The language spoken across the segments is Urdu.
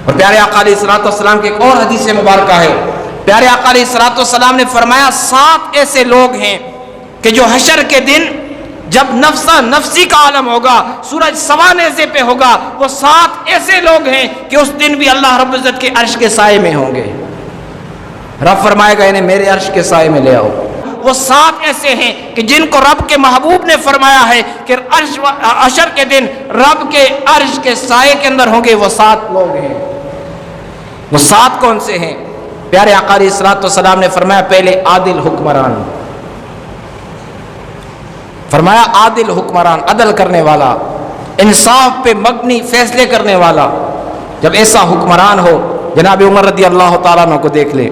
اور پیارے آقا علیہ الصلوۃ والسلام کی ایک اور حدیث مبارکہ ہے، پیارے آقا علیہ الصلوۃ والسلام نے فرمایا 7 ایسے لوگ ہیں کہ جو حشر کے دن جب نفسا نفسی کا عالم ہوگا، سورج سوا نیزے پہ ہوگا، وہ 7 ایسے لوگ ہیں کہ اس دن بھی اللہ رب العزت کے عرش کے سائے میں ہوں گے۔ رب فرمائے گا انہیں میرے عرش کے سائے میں لے آؤ۔ وہ 7 ایسے ہیں کہ جن کو رب کے محبوب نے فرمایا ہے کہ حشر کے دن رب کے عرش کے سائے کے اندر ہوں گے، وہ 7 لوگ ہیں۔ وہ 7 کون سے ہیں؟ پیارے آقا علیہ الصلوۃ والسلام نے فرمایا پہلے عادل حکمران، فرمایا عادل حکمران، عدل کرنے والا، انصاف پہ مبنی فیصلے کرنے والا۔ جب ایسا حکمران ہو، جناب عمر رضی اللہ تعالیٰ عنہ کو دیکھ لے،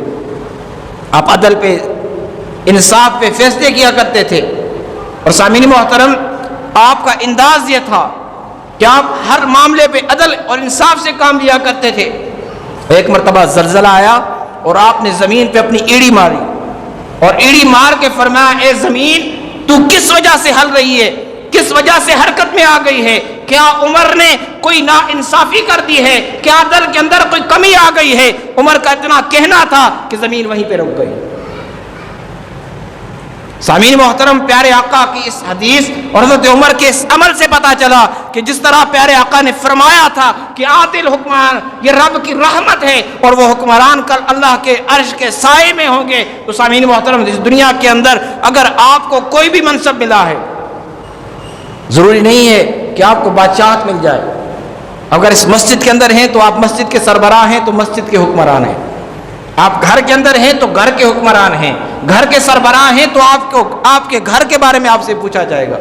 آپ عدل پہ انصاف پہ فیصلے کیا کرتے تھے، اور سامعین محترم آپ کا انداز یہ تھا کہ آپ ہر معاملے پہ عدل اور انصاف سے کام لیا کرتے تھے۔ ایک مرتبہ زلزلہ آیا اور آپ نے زمین پہ اپنی ایڑی ماری، اور ایڑی مار کے فرمایا اے زمین تو کس وجہ سے ہل رہی ہے، کس وجہ سے حرکت میں آ گئی ہے؟ کیا عمر نے کوئی نا انصافی کر دی ہے؟ کیا عدل کے اندر کوئی کمی آ گئی ہے؟ عمر کا اتنا کہنا تھا کہ زمین وہیں پہ رک گئی۔ سامعین محترم پیارے آقا کی اس حدیث اور حضرت عمر کے اس عمل سے پتا چلا کہ جس طرح پیارے آقا نے فرمایا تھا کہ عادل حکمران یہ رب کی رحمت ہے، اور وہ حکمران کل اللہ کے عرش کے سائے میں ہوں گے۔ تو سامعین محترم اس دنیا کے اندر اگر آپ کو کوئی بھی منصب ملا ہے، ضروری نہیں ہے کہ آپ کو بادشاہت مل جائے۔ اگر اس مسجد کے اندر ہیں تو آپ مسجد کے سربراہ ہیں، تو مسجد کے حکمران ہیں۔ آپ گھر کے اندر ہیں تو گھر کے حکمران ہیں، گھر کے سربراہ ہیں تو آپ کے گھر کے بارے میں آپ سے پوچھا جائے گا۔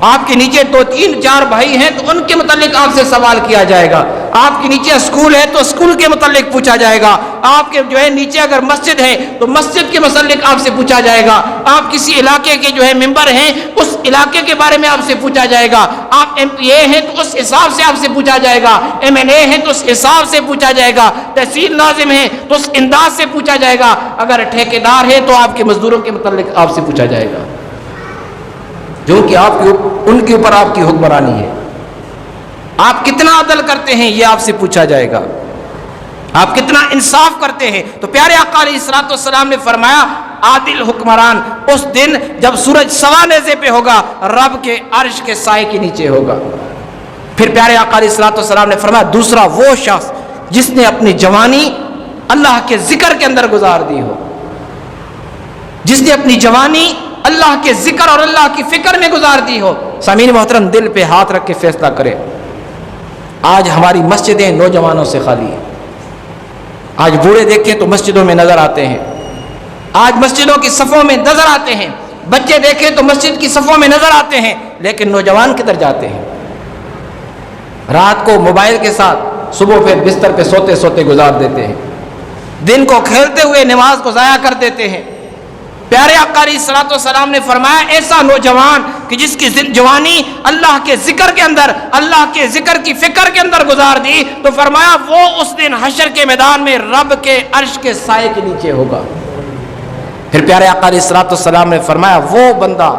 آپ کے نیچے 2 3 4 بھائی ہیں تو ان کے متعلق آپ سے سوال کیا جائے گا۔ آپ کے نیچے اسکول ہے تو اسکول کے متعلق پوچھا جائے گا۔ آپ کے نیچے اگر مسجد ہے تو مسجد کے متعلق آپ سے پوچھا جائے گا۔ آپ کسی علاقے کے ممبر ہیں، اس علاقے کے بارے میں آپ سے پوچھا جائے گا۔ آپ MPA ہیں تو اس حساب سے آپ سے پوچھا جائے گا۔ MLA ہیں تو اس حساب سے پوچھا جائے گا۔ تحصیل ناظم ہیں تو اس انداز سے پوچھا جائے گا۔ اگر ٹھیکیدار ہے تو آپ کے مزدوروں کے متعلق آپ سے پوچھا جائے گا، جو کہ ان کے اوپر آپ کی حکمرانی ہے۔ آپ کتنا عدل کرتے ہیں یہ آپ سے پوچھا جائے گا، آپ کتنا انصاف کرتے ہیں۔ تو پیارے آقا علیہ الصلوۃ والسلام نے فرمایا عادل حکمران اس دن جب سورج سوا نیزے پہ ہوگا، رب کے عرش کے سائے کے نیچے ہوگا۔ پھر پیارے آقا علیہ الصلوۃ والسلام نے فرمایا دوسرا وہ شخص جس نے اپنی جوانی اللہ کے ذکر کے اندر گزار دی ہو، جس نے اپنی جوانی اللہ کے ذکر اور اللہ کی فکر میں گزار دی ہو۔ سامعین محترم دل پہ ہاتھ رکھ کے فیصلہ کرے، آج ہماری مسجدیں نوجوانوں سے خالی ہیں۔ آج بوڑھے دیکھیں تو مسجدوں میں نظر آتے ہیں، آج مسجدوں کی صفوں میں نظر آتے ہیں، بچے دیکھیں تو مسجد کی صفوں میں نظر آتے ہیں، لیکن نوجوان کدھر جاتے ہیں؟ رات کو موبائل کے ساتھ، صبح پھر بستر پہ سوتے سوتے گزار دیتے ہیں، دن کو کھیلتے ہوئے نماز کو ضائع کر دیتے ہیں۔ پیارے آقا علیہ الصلوۃ والسلام نے فرمایا ایسا نوجوان کہ جس کی جوانی اللہ کے ذکر کے اندر، اللہ کے ذکر کی فکر کے اندر گزار دی، تو فرمایا وہ اس دن حشر کے میدان میں رب کے عرش کے سائے کے نیچے ہوگا۔ پھر پیارے آقا علیہ الصلوۃ والسلام نے فرمایا وہ بندہ،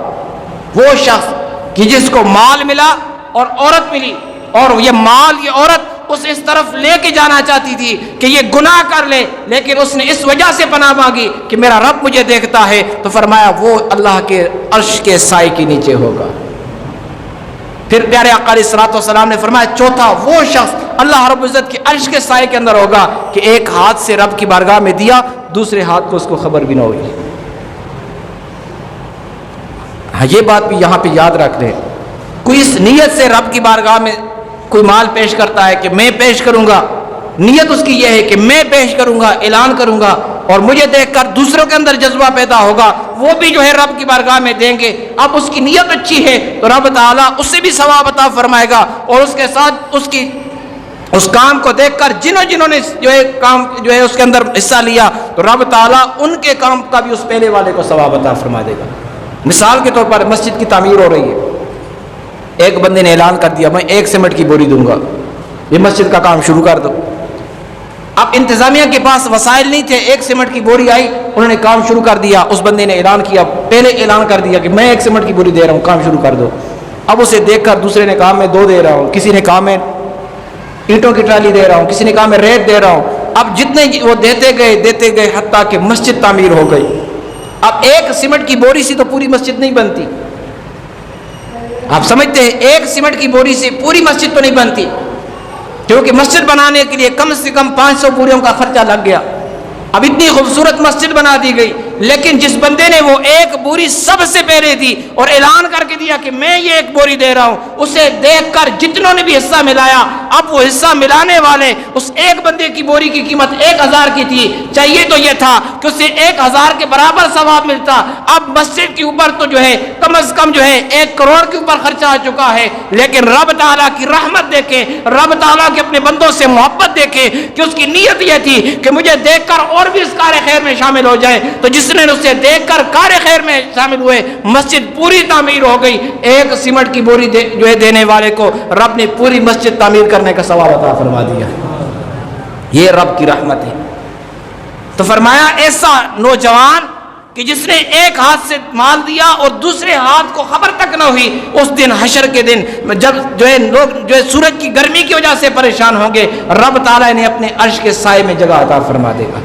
وہ شخص کہ جس کو مال ملا اور عورت ملی، اور یہ مال یہ عورت اس طرف لے کے جانا چاہتی تھی کہ یہ گناہ کر لے، لیکن اس نے اس وجہ سے پناہ مانگی کہ میرا رب مجھے دیکھتا ہے، تو فرمایا وہ اللہ کے عرش کے سائے کے نیچے ہوگا۔ پھر پیارے آقا علیہ الصلوۃ والسلام نے فرمایا چوتھا وہ شخص اللہ رب العزت کے عرش کے سائے کے اندر ہوگا کہ ایک ہاتھ سے رب کی بارگاہ میں دیا، دوسرے ہاتھ کو اس کو خبر بھی نہ ہوئی۔ یہ بات بھی یہاں پہ یاد رکھ لیں، کوئی اس نیت سے رب کی بارگاہ میں کوئی مال پیش کرتا ہے کہ میں پیش کروں گا، نیت اس کی یہ ہے کہ میں پیش کروں گا، اعلان کروں گا، اور مجھے دیکھ کر دوسروں کے اندر جذبہ پیدا ہوگا، وہ بھی رب کی بارگاہ میں دیں گے۔ اب اس کی نیت اچھی ہے تو رب تعالیٰ اس سے بھی ثواب عطا فرمائے گا، اور اس کے ساتھ اس کام کو دیکھ کر جنہوں نے کام اس کے اندر حصہ لیا، تو رب تعالیٰ ان کے کام کا بھی اس پہلے والے کو ثواب عطا فرما دے گا۔ مثال کے طور پر مسجد کی تعمیر ہو رہی ہے، ایک بندے نے اعلان کر دیا میں 1 سیمنٹ کی بوری دوں گا، یہ مسجد کا کام شروع کر دو۔ اب انتظامیہ کے پاس وسائل نہیں تھے، 1 سیمنٹ کی بوری آئی، انہوں نے کام شروع کر دیا۔ اس بندے نے اعلان کیا، پہلے اعلان کر دیا کہ میں 1 سیمنٹ کی بوری دے رہا ہوں، کام شروع کر دو۔ اب اسے دیکھ کر دوسرے نے کہا میں 2 دے رہا ہوں، کسی نے کہا میں اینٹوں کی ٹرالی دے رہا ہوں، کسی نے کہا میں ریت دے رہا ہوں. اب جتنے وہ دیتے گئے حتیٰ کہ مسجد تعمیر ہو گئی. اب ایک سیمنٹ کی بوری سے تو پوری مسجد نہیں بنتی. آپ سمجھتے ہیں ایک سیمنٹ کی بوری سے پوری مسجد تو نہیں بنتی، کیونکہ مسجد بنانے کے لیے کم سے کم 500 بوریوں کا خرچہ لگ گیا. اب اتنی خوبصورت مسجد بنا دی گئی، لیکن جس بندے نے وہ ایک بوری سب سے پہلے دی اور اعلان کر کے دیا کہ میں یہ ایک بوری دے رہا ہوں، اسے دیکھ کر جتنوں نے بھی حصہ ملایا، اب وہ حصہ ملانے والے اس ایک بندے کی بوری کی قیمت 1000 کی تھی. چاہیے تو یہ تھا کہ اسے 1000 کے برابر ثواب ملتا. اب مسجد کے اوپر تو جو ہے کم از کم جو ہے 1 کروڑ کے اوپر خرچہ آ چکا ہے، لیکن رب تعالیٰ کی رحمت دیکھیں، رب تعالیٰ کے اپنے بندوں سے محبت دیکھیں کہ اس کی نیت یہ تھی کہ مجھے دیکھ کر اور بھی اس کار خیر میں شامل ہو جائے. تو جس نے اسے دیکھ کر کار خیر میں شامل ہوئے، مسجد پوری تعمیر ہو گئی. ایک سیمنٹ کی بوری جو ہے دینے والے کو رب نے پوری مسجد تعمیر کرنے کا ثواب عطا فرما دیا. یہ رب کی رحمت ہے. تو فرمایا ایسا نوجوان کہ جس نے ایک ہاتھ سے مال دیا اور دوسرے ہاتھ کو خبر تک نہ ہوئی، اس دن حشر کے دن جب جو ہے لوگ جو ہے سورج کی گرمی کی وجہ سے پریشان ہوں گے، رب تعالیٰ نے اپنے عرش کے سائے میں جگہ عطا فرما دے گا.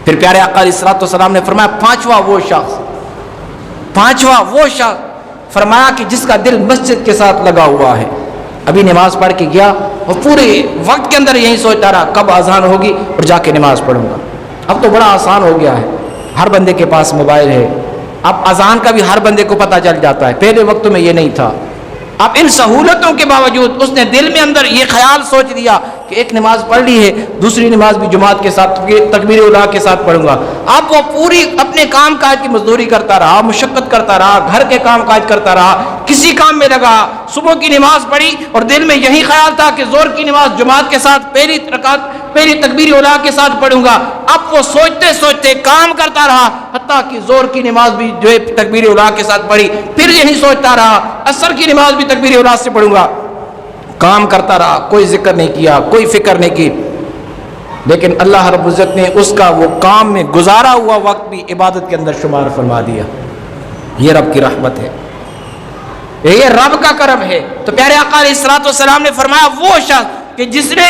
پھر پیارے آقا علیہ الصلوۃ والسلام نے فرمایا پانچواں وہ شخص فرمایا کہ جس کا دل مسجد کے ساتھ لگا ہوا ہے. ابھی نماز پڑھ کے گیا اور پورے وقت کے اندر یہی سوچتا رہا کب اذان ہوگی اور جا کے نماز پڑھوں گا. اب تو بڑا آسان ہو گیا ہے، ہر بندے کے پاس موبائل ہے، اب اذان کا بھی ہر بندے کو پتہ چل جاتا ہے. پہلے وقتوں میں یہ نہیں تھا. اب ان سہولتوں کے باوجود اس نے دل میں اندر یہ خیال سوچ لیا کہ ایک نماز پڑھ لی ہے، دوسری نماز بھی جماعت کے ساتھ تکبیر اولیٰ کے ساتھ پڑھوں گا. اب وہ پوری اپنے کام کاج کی مزدوری کرتا رہا، مشقت کرتا رہا، گھر کے کام کاج کرتا رہا، کسی کام میں لگا. صبح کی نماز پڑھی اور دل میں یہی خیال تھا کہ ظہر کی نماز جماعت کے ساتھ پہلی تکبیر اولیٰ کے ساتھ پڑھوں گا. اب وہ سوچتے سوچتے کام کرتا رہا، حتیٰ کہ ظہر کی نماز بھی جو ہے تکبیر اولیٰ کے ساتھ پڑھی. پھر یہی سوچتا رہا عصر کی نماز بھی تکبیر اولیٰ سے پڑھوں گا. کام کرتا رہا، کوئی ذکر نہیں کیا، کوئی فکر نہیں کی. لیکن اللہ رب العزت نے اس کا وہ کام میں گزارا ہوا وقت بھی عبادت کے اندر شمار فرما دیا. یہ رب کی رحمت ہے، یہ رب کا کرم ہے. تو پیارے آقا علیہ الصلوۃ والسلام نے فرمایا وہ شخص کہ جس نے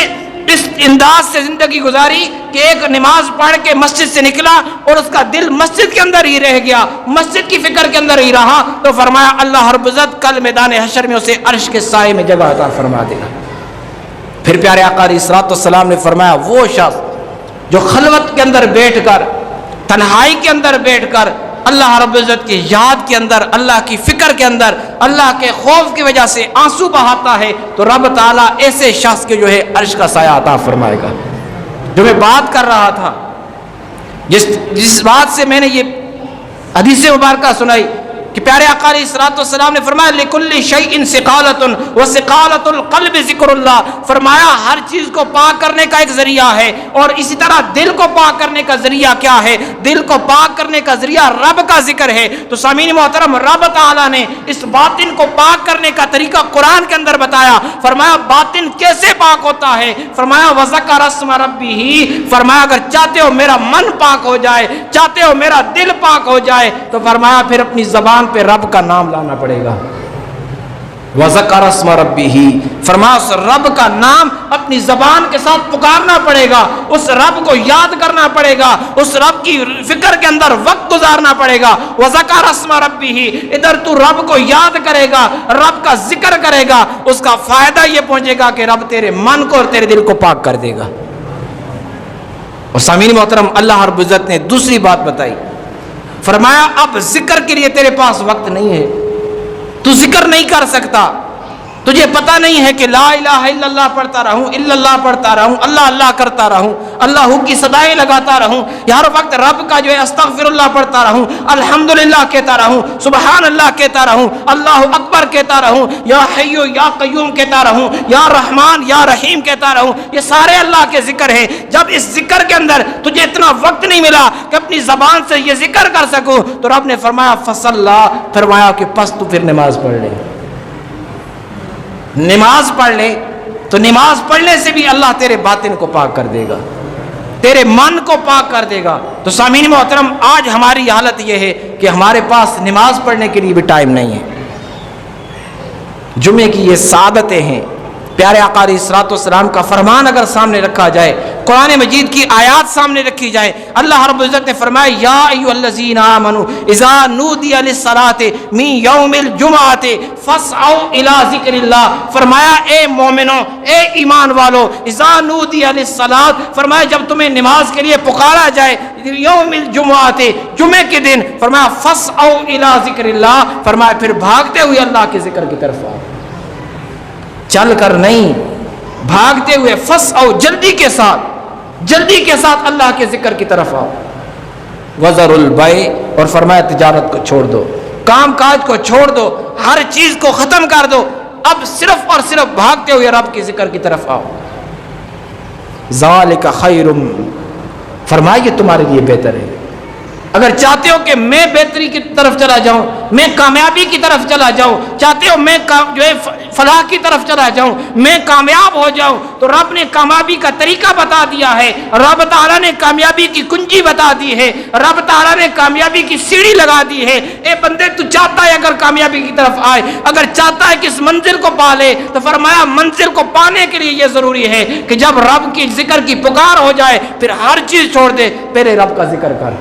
اس انداز سے زندگی گزاری کہ ایک نماز پڑھ کے مسجد سے نکلا اور اس کا دل مسجد کے اندر ہی رہ گیا، مسجد کی فکر کے اندر ہی رہا، تو فرمایا اللہ رب العزت کل میدان حشر میں اسے عرش کے سائے میں جگہ عطا فرما دے گا. پھر پیارے آقا علیہ الصلوۃ والسلام نے فرمایا وہ شخص جو خلوت کے اندر بیٹھ کر، تنہائی کے اندر بیٹھ کر اللہ رب العزت کی یاد کے اندر، اللہ کی فکر کے اندر، اللہ کے خوف کی وجہ سے آنسو بہاتا ہے، تو رب تعالیٰ ایسے شخص کے جو ہے عرش کا سایہ عطا فرمائے گا. جو میں بات کر رہا تھا، جس بات سے میں نے یہ حدیث مبارکہ سنائی کہ پیارے آقا علیہ الصلوۃ والسلام نے فرمایا لِكُلِّ شَيْءٍ سِقَالَةٌ وَسِقَالَةُ الْقَلْبِ ذِكْرُ اللَّهِ. فرمایا ہر چیز کو پاک کرنے کا ایک ذریعہ ہے، اور اسی طرح دل کو پاک کرنے کا ذریعہ کیا ہے؟ دل کو پاک کرنے کا ذریعہ رب کا ذکر ہے. تو سامعین محترم، رب تعالیٰ نے اس باطن کو پاک کرنے کا طریقہ قرآن کے اندر بتایا. فرمایا باطن کیسے پاک ہوتا ہے؟ فرمایا وَذَكَرَ اسْمَ رَبِّهِ. فرمایا اگر چاہتے ہو میرا من پاک ہو جائے، چاہتے ہو میرا دل پاک ہو جائے، تو فرمایا پھر اپنی زبان پہ رب کا نام لانا پڑے گا. وَذَكَرَ اسْمَ رَبِّهِ. فرمایا اس رب کا نام اپنی زبان کے ساتھ پکارنا پڑے گا، اس رب کو یاد کرنا پڑے گا، اس رب کی فکر کے اندر وقت گزارنا پڑے گا. وَذَكَرَ اسْمَ رَبِّهِ. ادھر تو رب کو یاد کرے گا، رب کا ذکر کرے گا، اس کا فائدہ یہ پہنچے گا کہ رب تیرے من کو اور تیرے دل کو پاک کر دے گا. اور سامعین محترم، اللہ رب العزت نے دوسری بات بتائی. فرمایا اب ذکر کے لیے تیرے پاس وقت نہیں ہے، تو ذکر نہیں کر سکتا، تجھے پتہ نہیں ہے کہ لا الہ الا اللہ پڑھتا رہوں، الا اللہ پڑھتا رہوں، اللہ اللہ کرتا رہوں، اللہ کی صدائیں لگاتا رہوں، ہر وقت رب کا جو ہے استغفر اللہ پڑھتا رہوں، الحمدللہ کہتا رہوں، سبحان اللہ کہتا رہوں، اللہ اکبر کہتا رہوں، یا حی یا قیوم کہتا رہوں، یا رحمان یا رحیم کہتا رہوں. یہ سارے اللہ کے ذکر ہیں. جب اس ذکر کے اندر تجھے اتنا وقت نہیں ملا کہ اپنی زبان سے یہ ذکر کر سکوں، تو رب نے فرمایا فصلی. فرمایا کہ پس تو پھر نماز پڑھ لے. نماز پڑھ لے تو نماز پڑھنے سے بھی اللہ تیرے باطن کو پاک کر دے گا، تیرے من کو پاک کر دے گا. تو سامعین محترم، آج ہماری حالت یہ ہے کہ ہمارے پاس نماز پڑھنے کے لیے بھی ٹائم نہیں ہے. جمعے کی یہ سعادتیں ہیں، پیارے آقا علیہ الصلوۃ والسلام کا فرمان اگر سامنے رکھا جائے، قرآن مجید کی آیات سامنے رکھی جائے، اللہ رب العزت نے فرمایا یا ایھا الذین آمنوا اذا نودی للصلاۃ من یوم الجمعۃ فاسعوا الی ذکر اللہ، فرمایا اے مومنوں، اے ایمان والو، اذا نودی للصلاۃ، فرمایا جب تمہیں نماز کے لیے پکارا جائے یوم الجمعۃ، جمعے کے دن، فرمایا فاسعوا الی ذکر اللہ، فرمایا پھر بھاگتے ہوئے اللہ کے ذکر کی طرف آؤ، چل کر نہیں، بھاگتے ہوئے، فاسعوا، جلدی کے ساتھ اللہ کے ذکر کی طرف آؤ، وذروا البیع، اور فرمایا تجارت کو چھوڑ دو، کام کاج کو چھوڑ دو، ہر چیز کو ختم کر دو، اب صرف اور صرف بھاگتے ہوئے رب کے ذکر کی طرف آؤ، ذالک خیر، فرمایا یہ تمہارے لیے بہتر ہے۔ اگر چاہتے ہو کہ میں بہتری کی طرف چلا جاؤں، میں کامیابی کی طرف چلا جاؤں، چاہتے ہو میں جو ہے فلاح کی طرف چلا جاؤں، میں کامیاب ہو جاؤں، تو رب نے کامیابی کا طریقہ بتا دیا ہے، رب تعالیٰ نے کامیابی کی کنجی بتا دی ہے، رب تعالیٰ نے کامیابی کی سیڑھی لگا دی ہے۔ اے بندے تو چاہتا ہے اگر کامیابی کی طرف آئے، اگر چاہتا ہے کہ اس منزل کو پا لے، تو فرمایا منزل کو پانے کے لیے یہ ضروری ہے کہ جب رب کی ذکر کی پکار ہو جائے پھر ہر چیز چھوڑ دے، پہلے رب کا ذکر کر۔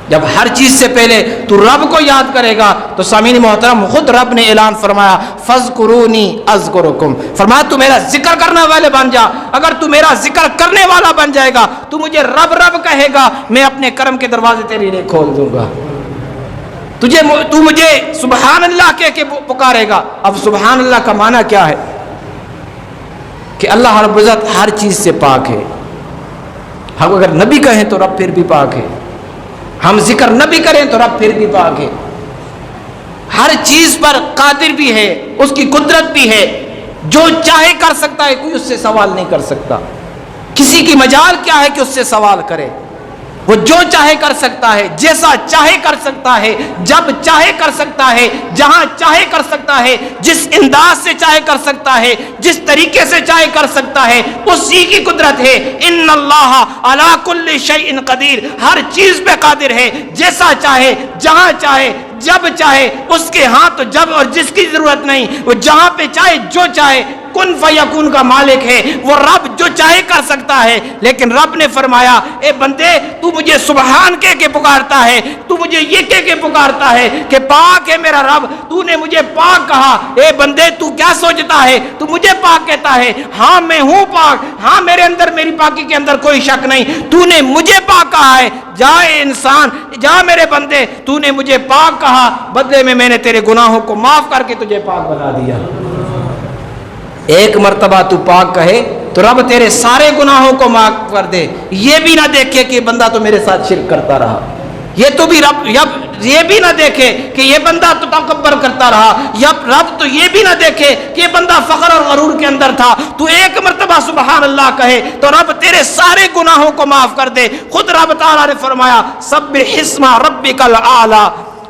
جب ہر چیز سے پہلے تو رب کو یاد کرے گا تو سامعین محترم خود رب نے اعلان فرمایا فاذکرونی اذکرکم، فرمایا تو میرا ذکر کرنے والے بن جا، اگر تو میرا ذکر کرنے والا بن جائے گا تو مجھے رب رب کہے گا، میں اپنے کرم کے دروازے تیرے لیے کھول دوں گا، تو مجھے سبحان اللہ کہہ کے پکارے گا۔ اب سبحان اللہ کا معنی کیا ہے؟ کہ اللہ رب العزت ہر چیز سے پاک ہے، ہم اگر نبی کہیں تو رب پھر بھی پاک ہے، ہم ذکر نہ بھی کریں تو رب پھر بھی پاک ہے، ہر چیز پر قادر بھی ہے، اس کی قدرت بھی ہے، جو چاہے کر سکتا ہے، کوئی اس سے سوال نہیں کر سکتا، کسی کی مجال کیا ہے کہ اس سے سوال کرے، وہ جو چاہے کر سکتا ہے، جیسا چاہے کر سکتا ہے، جب چاہے کر سکتا ہے، جہاں چاہے کر سکتا ہے، جس انداز سے چاہے کر سکتا ہے، جس طریقے سے چاہے کر سکتا ہے، اسی کی قدرت ہے۔ ان اللہ علی کل شیء قدیر، ہر چیز پہ قادر ہے، جیسا چاہے، جہاں چاہے، جب چاہے، اس کے ہاں تو جب اور جس کی ضرورت نہیں، وہ جہاں پہ چاہے جو چاہے، کن فیکون کا مالک ہے، وہ رب جو چاہے کر سکتا ہے۔ لیکن رب نے فرمایا اے بندے تو مجھے سبحان کہہ کے پکارتا ہے، تو مجھے یہ کہہ کے پکارتا ہے کہ پاک ہے میرا رب، تو نے مجھے پاک کہا، اے بندے تو کیا سوچتا ہے، تو مجھے پاک کہتا ہے، ہاں میں ہوں پاک، ہاں میرے اندر، میری پاکی کے اندر کوئی شک نہیں، تو نے مجھے پاک کہا ہے، جا اے انسان، جا میرے بندے، تو نے مجھے پاک کہا، بدلے میں نے تیرے گناہوں کو معاف کر کے تجھے پاک بنا دیا۔ ایک مرتبہ تو پاک کہے تو رب تیرے سارے گناہوں کو معاف کر دے، یہ بھی نہ دیکھے کہ بندہ تو میرے ساتھ شرک کرتا رہا، یہ بھی نہ دیکھے کہ یہ بندہ تو تکبر کرتا رہا، یا رب تو یہ بھی نہ دیکھے کہ یہ بندہ فخر اور غرور کے اندر تھا، تو ایک مرتبہ سبحان اللہ کہے تو رب تیرے سارے گناہوں کو معاف کر دے۔ خود رب تعالیٰ نے فرمایا سبح اسم ربک الاعلی،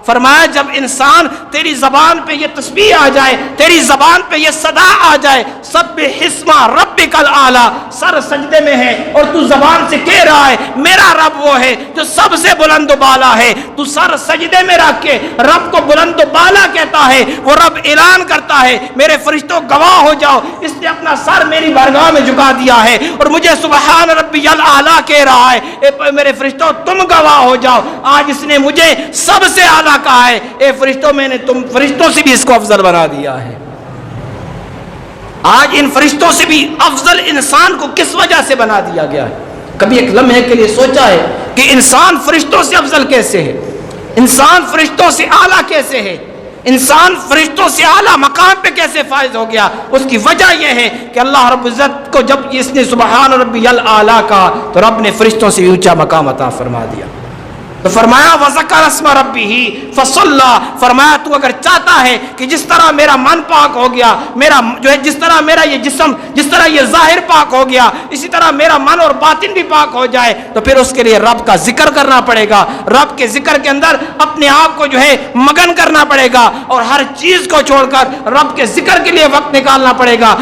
فرمایا جب انسان تیری زبان پہ یہ تسبیح آ جائے، تیری زبان پہ یہ صدا آ جائے، سبح اسم ربک الاعلی، سر سجدے میں ہے اور تو زبان سے کہہ رہا ہے میرا رب وہ ہے جو سب سے بلند و بالا ہے، تو سر سجدے میں رکھ کے رب کو بلند و بالا کہتا ہے، وہ رب اعلان کرتا ہے میرے فرشتوں گواہ ہو جاؤ، اس نے اپنا سر میری بارگاہ میں جھکا دیا ہے اور مجھے سبحان ربی الاعلی کہہ رہا ہے، اے میرے فرشتوں تم گواہ ہو جاؤ، آج اس نے مجھے سب سے اعلیٰ کہا ہے، اے فرشتوں میں نے تم فرشتوں سے بھی اس کو افضل بنا دیا ہے۔ آج ان فرشتوں سے بھی افضل انسان کو کس وجہ سے بنا دیا گیا ہے؟ کبھی ایک لمحے کے لیے سوچا ہے کہ انسان فرشتوں سے افضل کیسے ہے، انسان فرشتوں سے اعلیٰ کیسے ہے، انسان فرشتوں سے اعلیٰ مقام پہ کیسے فائز ہو گیا؟ اس کی وجہ یہ ہے کہ اللہ رب العزت کو جب اس نے سبحان ربی الاعلی کہا تو رب نے فرشتوں سے اونچا مقام عطا فرما دیا۔ تو فرمایا وذکر اسم ربہ فصلی، فرمایا تو اگر چاہتا ہے کہ جس طرح میرا من پاک ہو گیا، میرا جو ہے جس طرح میرا یہ جسم، جس طرح یہ ظاہر پاک ہو گیا، اسی طرح میرا من اور باطن بھی پاک ہو جائے، تو پھر اس کے لیے رب کا ذکر کرنا پڑے گا، رب کے ذکر کے اندر اپنے آپ کو جو ہے مگن کرنا پڑے گا اور ہر چیز کو چھوڑ کر رب کے ذکر کے لیے وقت نکالنا پڑے گا۔